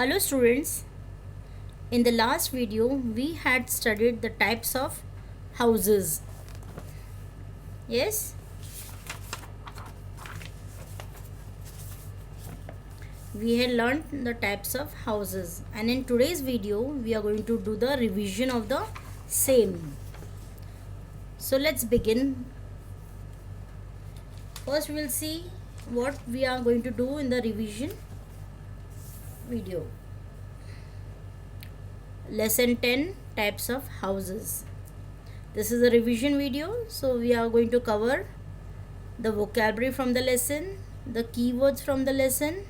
Hello students, in the last video we had studied the types of houses. Yes, we had learned the types of houses, and in today's video we are going to do the revision of the same. So let's begin. First we will see what we are going to do in the revision video. Lesson 10, types of houses. This is a revision video, so we are going to cover the vocabulary from the lesson, the keywords from the lesson,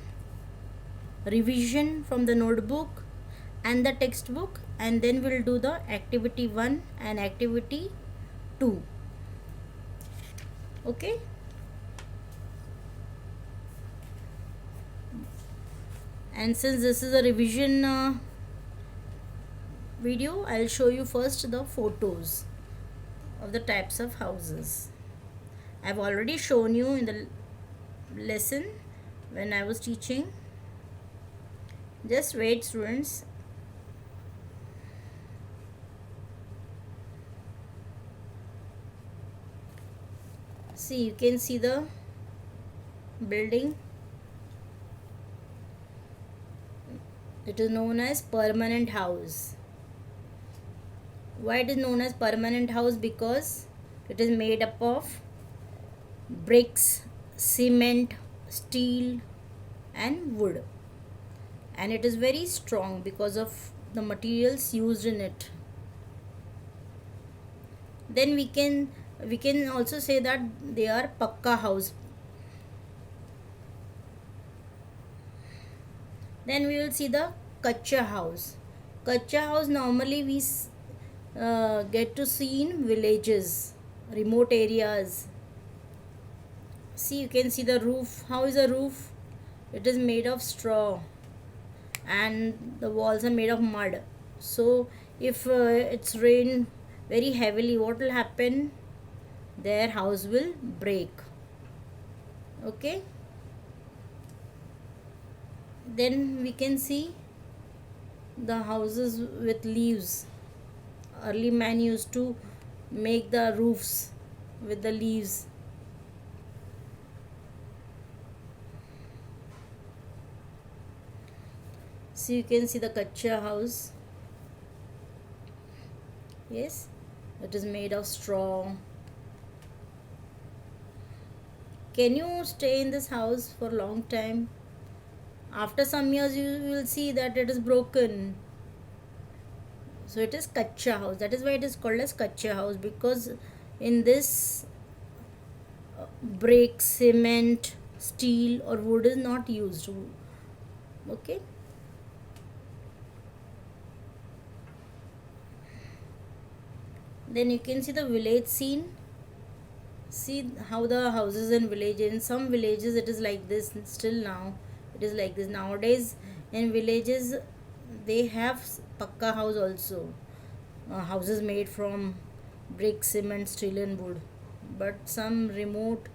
revision from the notebook and the textbook, and then we'll do the activity 1 and activity 2. Okay, and since this is a revision video, I'll show you first the photos of the types of houses. I've already shown you in the lesson when I was teaching. Just wait students. See, you can see the building. It is known as permanent house. Why it is known as permanent house? Because it is made up of bricks, cement, steel and wood, and it is very strong because of the materials used in it. Then we can also say that they are pakka house. Then we will see the kacha house. Kacha house normally we get to see in villages, remote areas. See, you can see the roof. How is the roof? It is made of straw and the walls are made of mud. So if it's rain very heavily, what will happen? Their house will break. Okay, then we can see the houses with leaves. Early man used to make the roofs with the leaves. So you can see the kacha house. Yes, it is made of straw. Can you stay in this house for a long time? After some years you will see that it is broken. So it is kacha house. That is why it is called as kacha house, because in this brick, cement, steel or wood is not used. Okay, then you can see the village scene. See how the houses in village, in some villages it is like this. Still now it is like this. Nowadays in villages they have pakka house also, houses made from brick, cement, steel and wood. But some remote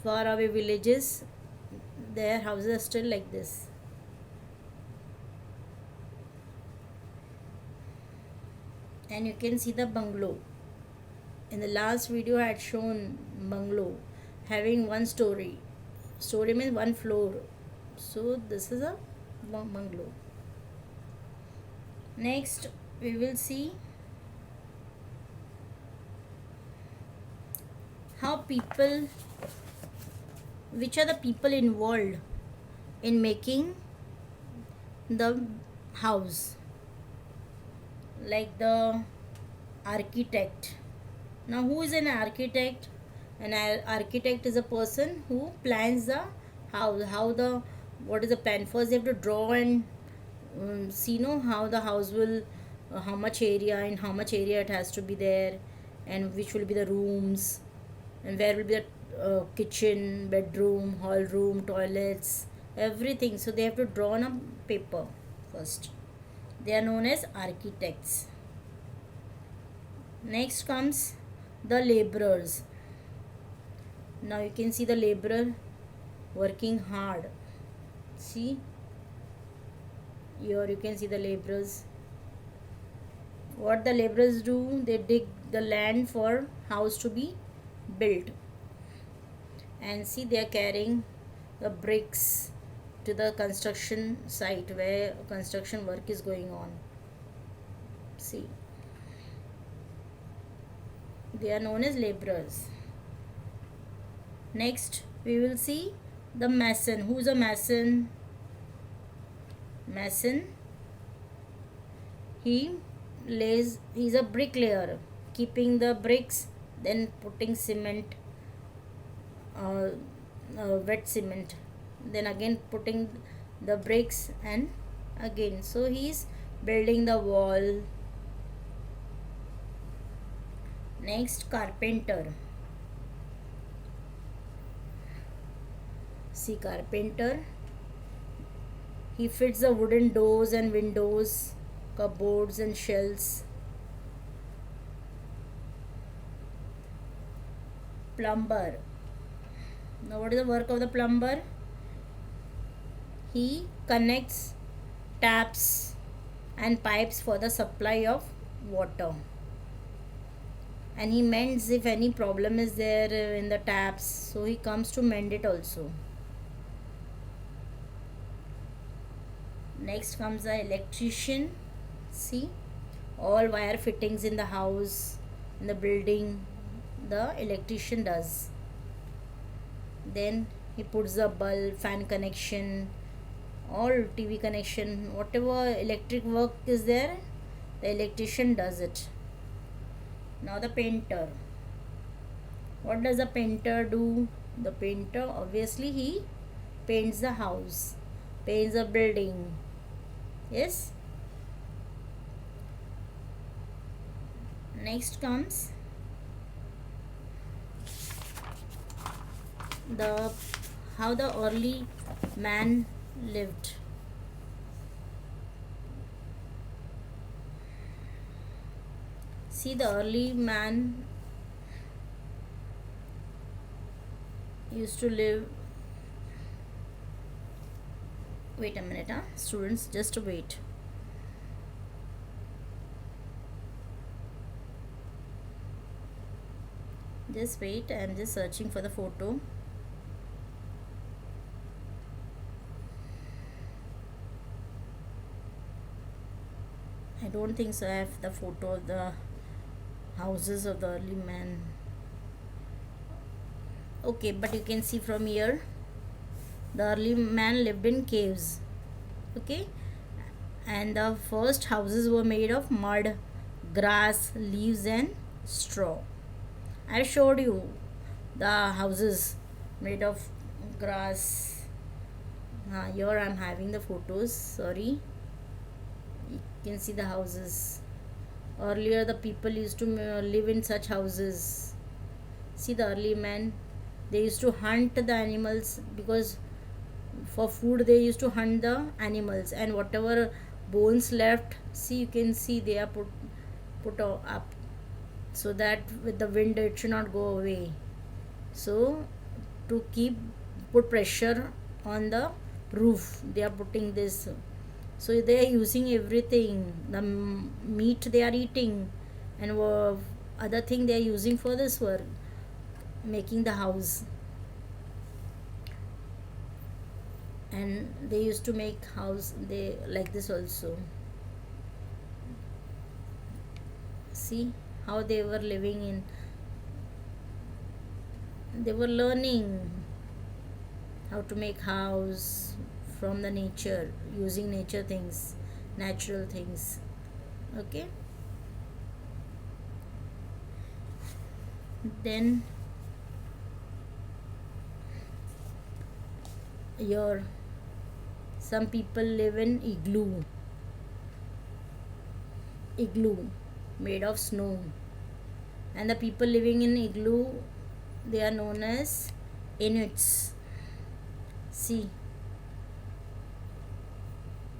far away villages, their houses are still like this. And you can see the bungalow. In the last video I had shown bungalow having one story. Story means one floor. So this is a bungalow. Next we will see how people, which are the people involved in making the house. Like the architect. Now who is an architect? An architect is a person who plans the house. What is the plan? First they have to draw and see how the house will, how much area, in how much area it has to be there, and which will be the rooms, and where will be the kitchen, bedroom, hall room, toilets, everything. So they have to draw on a paper first. They are known as architects. Next comes the laborers. Now you can see the laborer working hard. See, Here you can see the laborers. What the laborers do, they dig the land for house to be built. And see, they are carrying the bricks to the construction site where construction work is going on. See, they are known as laborers. Next we will see the mason. Who is a mason? Mason, he's a bricklayer, keeping the bricks, then putting cement, uh, wet cement, then again putting the bricks, and again, so he's building the wall. Next, carpenter. See, carpenter, he fits the wooden doors and windows, cupboards and shelves. Plumber. Now what is the work of the plumber? He connects taps and pipes for the supply of water, and he mends if any problem is there in the taps, so he comes to mend it also. Next comes the electrician. See, all wire fittings in the house, in the building, the electrician does. Then he puts the bulb, fan connection, all TV connection, whatever electric work is there, the electrician does it. Now the painter. What does the painter do? The painter, obviously, he paints the house, paints the building. Yes. Next comes the how the early man lived. See, the early man used to live. Wait a minute, students, just wait. Just wait, I am just searching for the photo. I don't think so I have the photo of the houses of the early man. Okay, but you can see from here, the early man lived in caves. Okay, and the first houses were made of mud, grass, leaves and straw. I showed you the houses made of grass. Here I am having the photos, sorry. You can see the houses. Earlier the people used to live in such houses. See, the early man, they used to hunt the animals, because for food they used to hunt the animals, and whatever bones left, see, you can see they are put up, so that with the wind it should not go away. So to put pressure on the roof, they are putting this. So they are using everything, the meat they are eating, and other thing they are using for this work, making the house. And they used to make house they like this also. See how they were living in, they were learning how to make house from the nature, using nature things, natural things. Okay, then your some people live in igloo made of snow, and the people living in igloo, they are known as Inuits. See,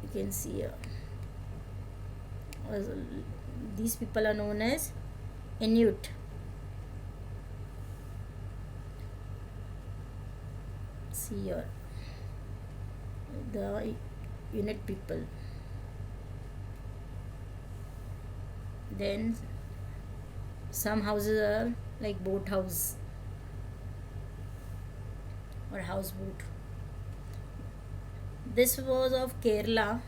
you can see here, these people are known as Inuit. See here, the Inuit people. Then some houses are like boat house or houseboat. This was of Kerala.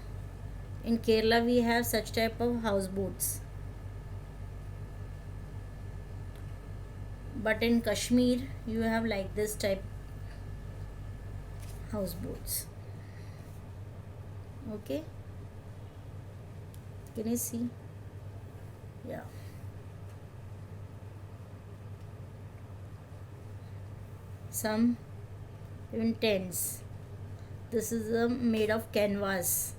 In Kerala we have such type of houseboats, but in Kashmir you have like this type houseboats. Okay, can you see? Yeah. Some even tents. This is made of canvas,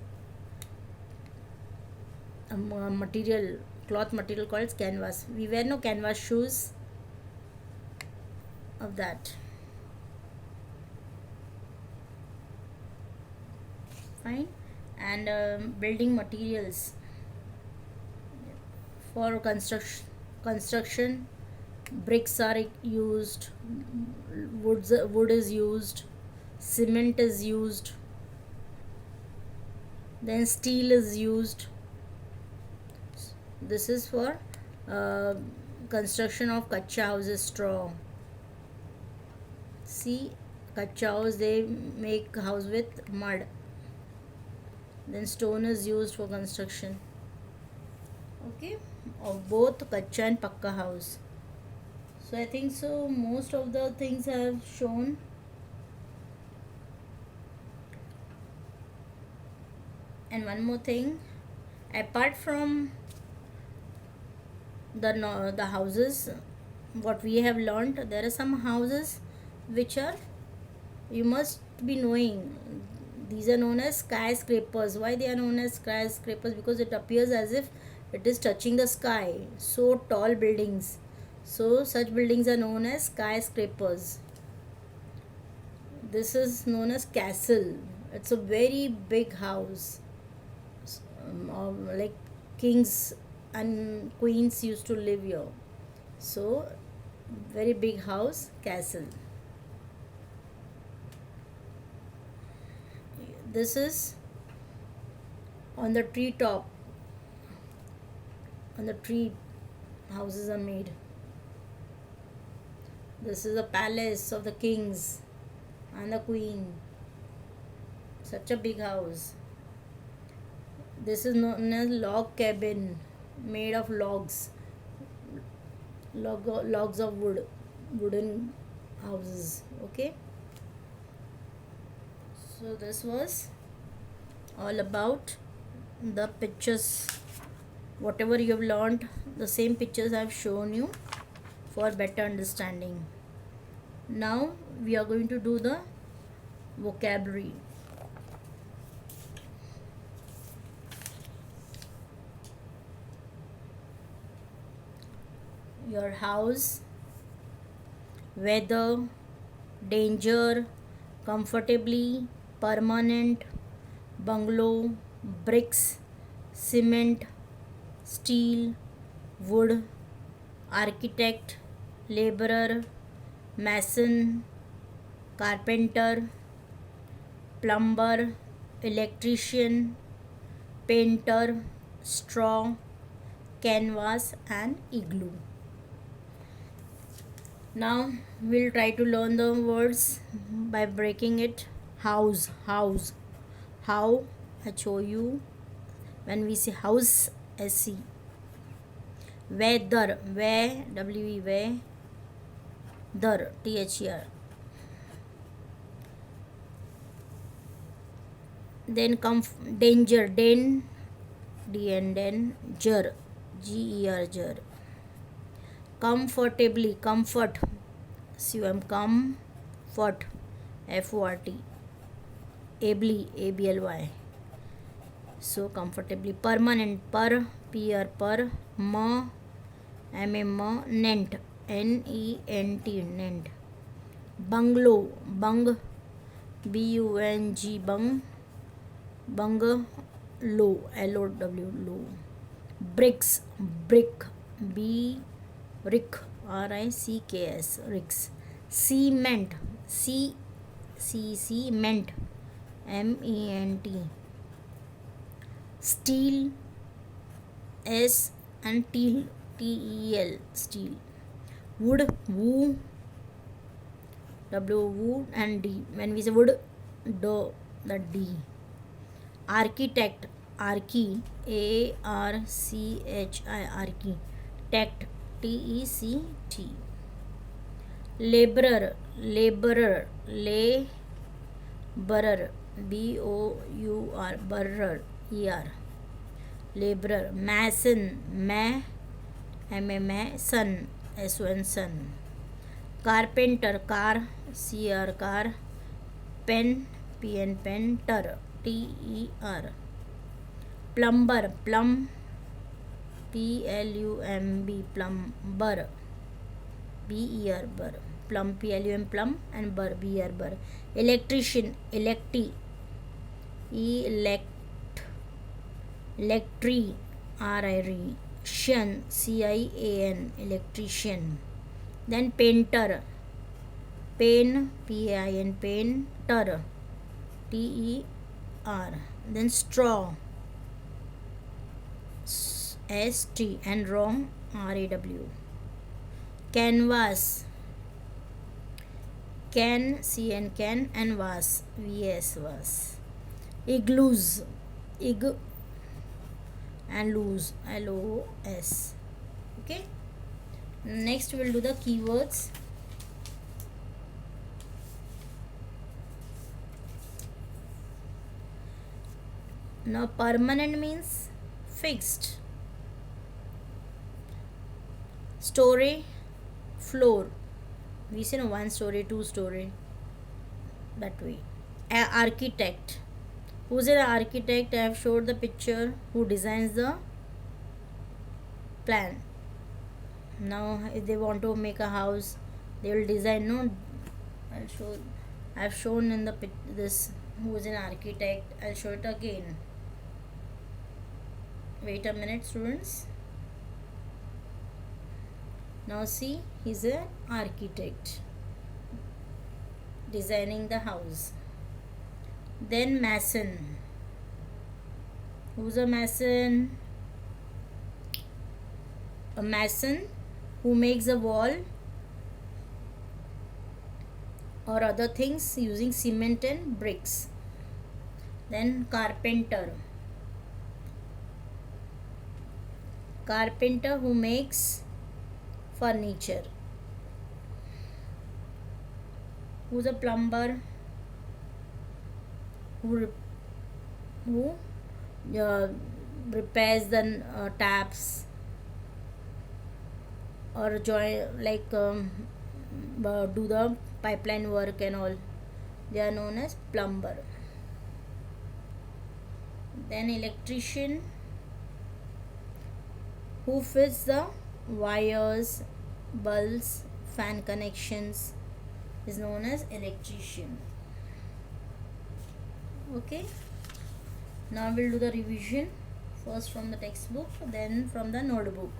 a material, cloth material called canvas. We wear no canvas shoes of that. Fine. And building materials for construction, bricks are used, wood is used, cement is used, then steel is used. This is for uh, construction of kacha houses, straw. See, kacha house, they make house with mud. Then stone is used for construction, okay, of both kacha and pakka house. So I think so most of the things I have shown. And one more thing, apart from the houses what we have learnt, there are some houses which are, you must be knowing, these are known as skyscrapers. Why they are known as skyscrapers? Because it appears as if it is touching the sky, so tall buildings. So such buildings are known as skyscrapers. This is known as castle. It's a very big house, like kings and queens used to live here. So very big house, castle. This is on the tree top. On the tree houses are made. This is a palace of the kings and the queen. Such a big house. This is known as log cabin, made of logs. Logs of wood, wooden houses. Okay. So this was all about the pictures. Whatever you have learned, the same pictures I have shown you for better understanding. Now we are going to do the vocabulary. Your house, weather, danger, comfortably, permanent, bungalow, bricks, cement, steel, wood, architect, laborer, mason, carpenter, plumber, electrician, painter, straw, canvas and igloo. Now we'll try to learn the words by breaking it. House, house, how, HOU. When we say house, SC. Weather, we, WE, we. Dar, THER. Then danger, den, DN, den, ger, GER, ger. Comfortably, comfort, CUM, comfort, FORT. Ably, ABLY. So comfortably. Permanent, per, per, MA, nent, NENT, nent. Bungalow, bung, BUNG, bung, bungalow, LOW, low. Bricks, brick, brick, RICKS, ricks. Cement, cement, MENT. Steel, and teal, T-E-L, steel. Wood, woo, W, wood and D. When we say wood, do, the D. Architect, archi, A-R-C-H-I, archi. Tect, T-E-C-T. Laborer, laborer, laborer, B-O-U-R, burrer, E-R. Laborer. Mason, ma, M-A, son, S-O-N, son. Carpenter, car, C-R, car. Pen, P-N, pen, ter, T-E-R. Plumber, plum, P-L-U-M-B, plumber, B-E-R, bur. Plum, P-L-U-M, plum, and bur, B-E-R, bur. Electrician, electi, elect, electri, R-I-R-E. Cian, C-I-A-N, electrician. Then painter, pain, P-A-I-N, painter, T-E-R. Then straw, S-T, and raw, R-A-W. Canvas, can, C-N, can, and vas, V-S, vas. Igloos, ig and loose, L-O-S. Okay. Next we'll do the keywords. Now permanent means fixed. Story, floor. We say no, 1 story, 2 story, that way. Architect. Who's an architect? I have showed the picture. Who designs the plan. Now if they want to make a house, they will design. No, I'll show. I've shown in the this who is an architect. I'll show it again. Wait a minute, students. Now see, he's an architect designing the house. Then mason. Who's a mason? A mason who makes a wall or other things using cement and bricks. Then carpenter. Carpenter who makes furniture. Who's a plumber? Who repairs the taps or join, like do the pipeline work and all. They are known as plumber. Then electrician who fits the wires, bulbs, fan connections, is known as electrician. Okay, now we'll do the revision, first from the textbook, then from the notebook.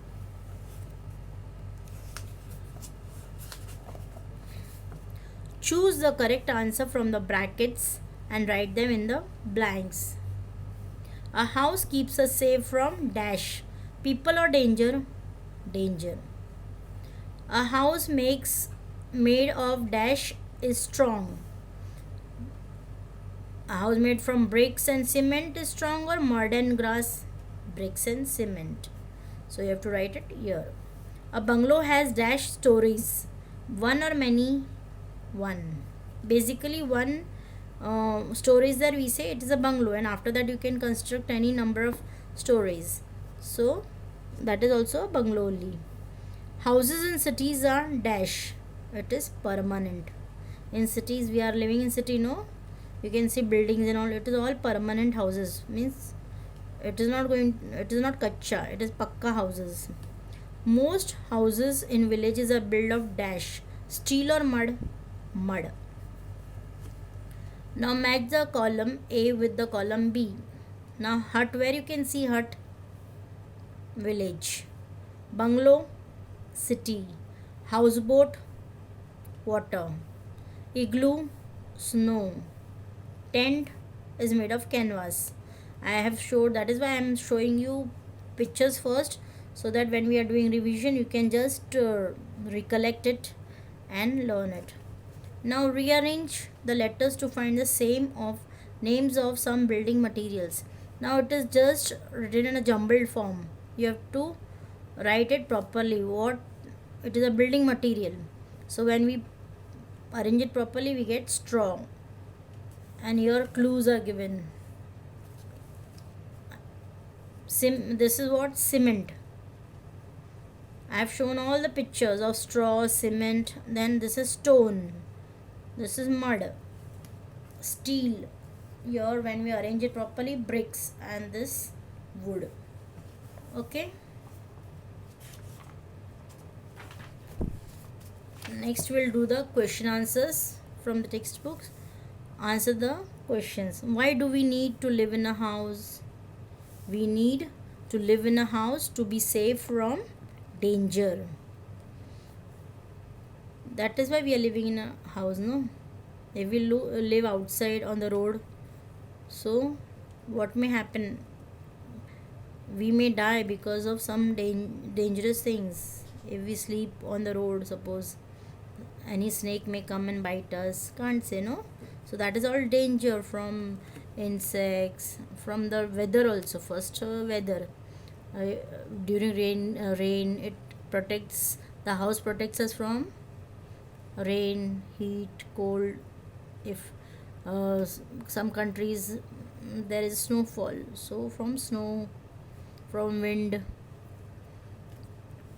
Choose the correct answer from the brackets and write them in the blanks. A house keeps us safe from dash, people or danger, danger. A house made of dash is strong. A house made from bricks and cement is strong, or mud and grass, bricks and cement. So you have to write it here. A bungalow has dash stories, one or many, one. Basically one stories that we say it is a bungalow, and after that you can construct any number of stories. So that is also a bungalow only. Houses in cities are dash, it is permanent. In cities, we are living in city, no, you can see buildings and all, it is all permanent houses, means it is not kacha, it is pakka houses. Most houses in villages are built of dash, steel or mud, mud. Now match the column A with the column B. Now hut, where you can see hut, village. Bungalow, city. Houseboat, water. Igloo, snow. Tent is made of canvas. I have showed, that is why I am showing you pictures first, so that when we are doing revision you can just recollect it and learn it. Now rearrange the letters to find the same of names of some building materials. Now it is just written in a jumbled form. You have to write it properly. What it is, a building material. So when we arrange it properly we get straw. And here clues are given. This is what cement. I have shown all the pictures of straw, cement. Then this is stone. This is mud. Steel. Here when we arrange it properly, bricks, and this wood. Okay. Next we'll do the question answers from the textbooks. Answer the questions. Why do we need to live in a house? We need to live in a house to be safe from danger. That is why we are living in a house, no? If we live outside on the road, so what may happen? We may die because of some dangerous things. If we sleep on the road, suppose any snake may come and bite us, can't say, no? So that is all danger from insects, from the weather also. First weather, during rain it protects, the house protects us from rain, heat, cold. If some countries there is snowfall, so from snow, from wind,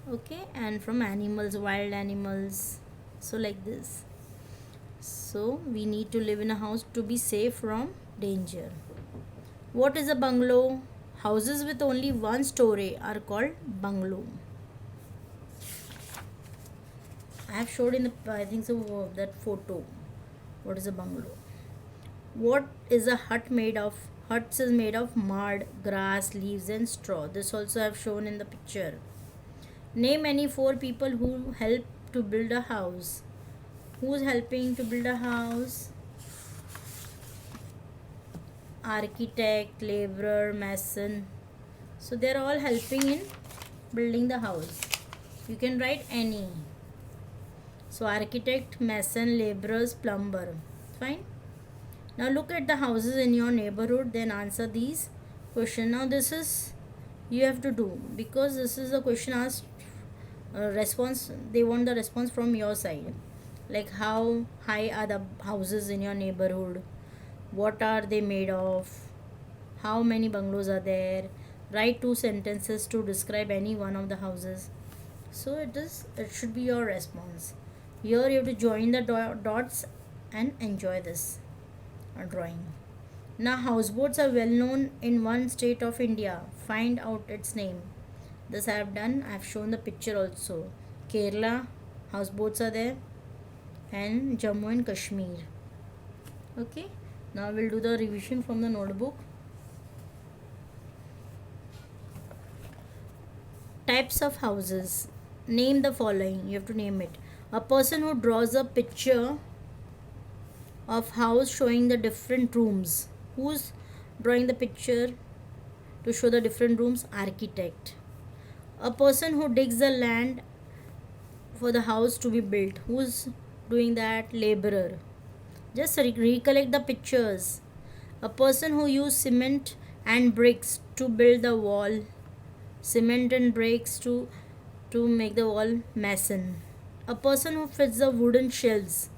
okay, and from animals, wild animals, so like this. So we need to live in a house to be safe from danger. What is a bungalow? Houses with only one story are called bungalow. I have showed in the, I think so, that photo. What is a bungalow? What is a hut made of? Huts is made of mud, grass, leaves and straw. This also I have shown in the picture. Name any 4 people who help to build a house. Who is helping to build a house? Architect, laborer, mason. So they are all helping in building the house. You can write any. So architect, mason, laborers, plumber. Fine. Now look at the houses in your neighborhood, then answer these questions. Now this is you have to do, because this is a question asked, response, they want the response from your side. Like how high are the houses in your neighborhood? What are they made of? How many bungalows are there? Write 2 sentences to describe any one of the houses. So it should be your response. Here you have to join the dots and enjoy this drawing. Now houseboats are well known in one state of India. Find out its name. This I have done. I have shown the picture also. Kerala houseboats are there, and Jammu and Kashmir. Okay. Now we'll do the revision from the notebook. Types of houses. Name the following. You have to name it. A person who draws a picture of house showing the different rooms. Who's drawing the picture to show the different rooms? Architect. A person who digs the land for the house to be built. Who's doing that? Laborer. Just recollect the pictures. A person who used cement and bricks to build the wall. Cement and bricks to make the wall. Mason. A person who fits the wooden shelves.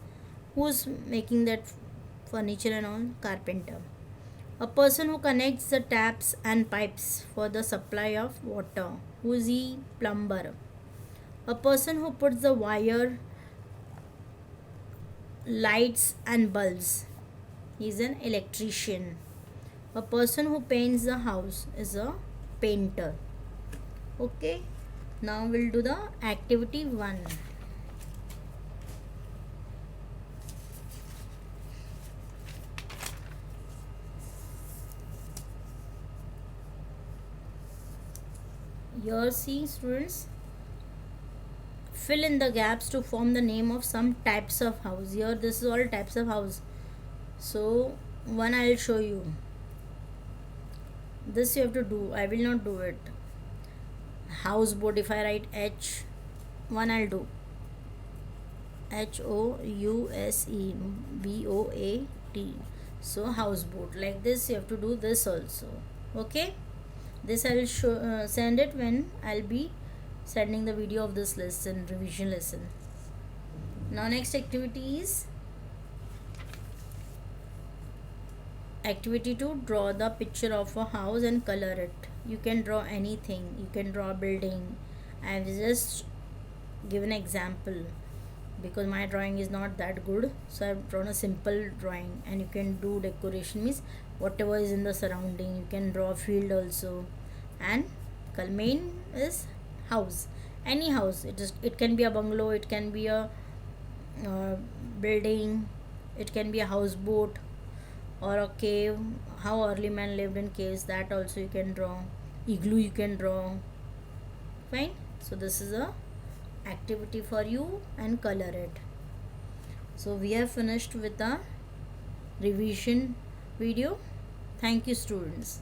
Who's making that furniture and all? Carpenter. A person who connects the taps and pipes for the supply of water. Who is he? Plumber. A person who puts the wire, lights and bulbs. He is an electrician. A person who paints the house is a painter. Okay. Now we'll do the activity 1. Here see students, fill in the gaps to form the name of some types of house. Here this is all types of house. So one I will show you. This you have to do. I will not do it. houseboat. If I write H1, I'll do HOUSEBOAT. So houseboat, like this you have to do this also. Okay, this I will send it when I'll be sending the video of this lesson, revision lesson. Now next activity is activity 2. Draw the picture of a house and color it. You can draw anything, you can draw a building. I have just given an example because my drawing is not that good, so I've drawn a simple drawing. And you can do decoration, means whatever is in the surrounding. You can draw a field also. And main is house, any house. It can be a bungalow, it can be a building, it can be a houseboat or a cave. How early man lived in caves, that also you can draw. Igloo you can draw. Fine. So this is a activity for you, and color it. So we have finished with the revision video. Thank you, students.